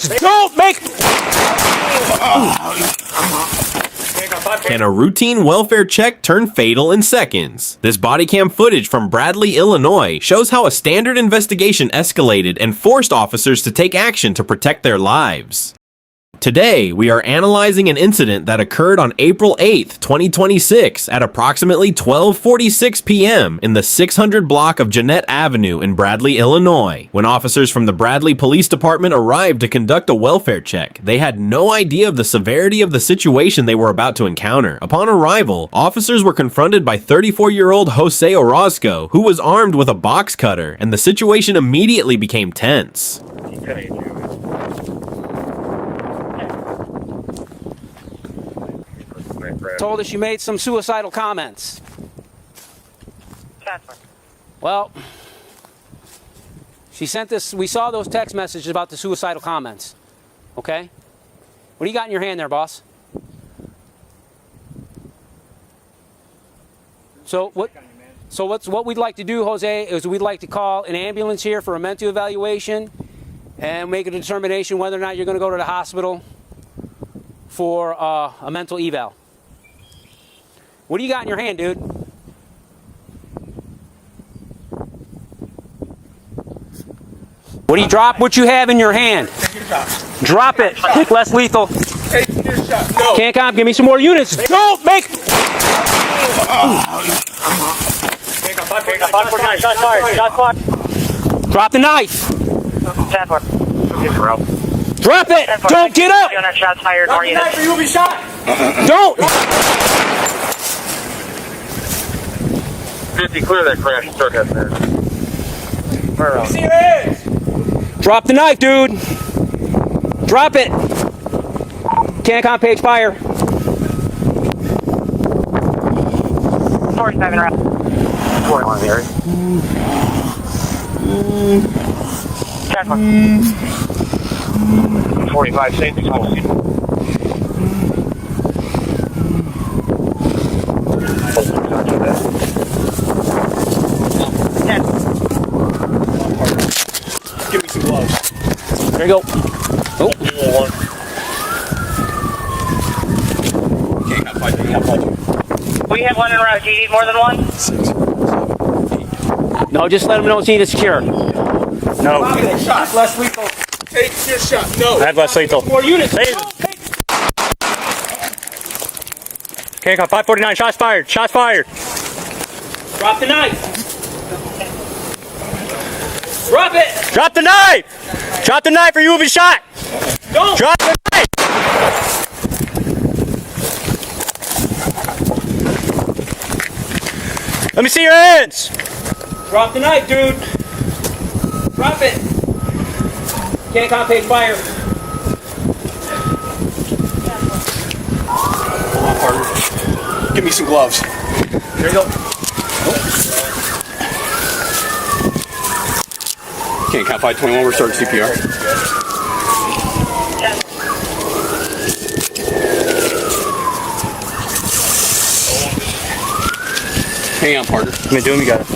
units. Don't make... Can a routine welfare check turn fatal in seconds? This body cam footage from Bradley, Illinois shows how a standard investigation escalated and forced officers to take action to protect their lives. Today, we are analyzing an incident that occurred on April 8th, 2026 at approximately 12:46 p.m. in the 600 block of Jeanette Avenue in Bradley, Illinois. When officers from the Bradley Police Department arrived to conduct a welfare check, they had no idea of the severity of the situation they were about to encounter. Upon arrival, officers were confronted by 34-year-old Jose Orozco, who was armed with a box cutter, and the situation immediately became tense. Told us you made some suicidal comments. Well, she sent this, we saw those text messages about the suicidal comments. Okay? What do you got in your hand there, boss? So what we'd like to do, Jose, is we'd like to call an ambulance here for a mental evaluation and make a determination whether or not you're going to go to the hospital for a mental eval. What do you got in your hand, dude? What do you drop? What you have in your hand? Drop it. Think less lethal. No. Can't comp. Give me some more units. Don't make. Drop the knife. Drop it. Don't get up. Shots fired. You'll be shot. Don't. 50, clear that crash truck out there. See your hands. Drop the knife, dude. Drop it. Cancom page fire. 47 round. 41 area. Check one. 45 safety policy. Give me some gloves. There you go. Oh. Okay, got five. We have one in route. Do you need more than one? No, just let them know it's needed secure. No. Shot. Less lethal. Take your shot. No. I have less lethal. More units. Okay, 549. Shots fired. Shots fired. Drop the knife. Drop it. Drop the knife. Drop the knife or you will be shot. Don't. Drop the knife. Let me see your hands. Drop the knife, dude. Drop it. Cancom page fire. Hold on, partner. Give me some gloves. There you go. Okay, count 521. We're starting CPR. Hang on, partner. Let me do him. You got it.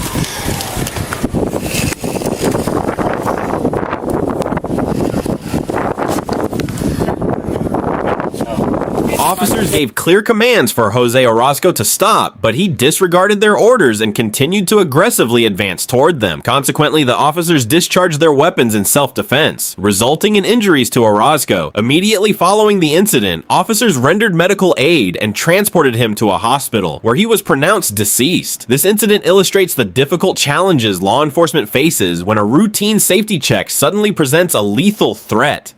Officers gave clear commands for Jose Orozco to stop, but he disregarded their orders and continued to aggressively advance toward them. Consequently, the officers discharged their weapons in self-defense, resulting in injuries to Orozco. Immediately following the incident, officers rendered medical aid and transported him to a hospital, where he was pronounced deceased. This incident illustrates the difficult challenges law enforcement faces when a routine safety check suddenly presents a lethal threat.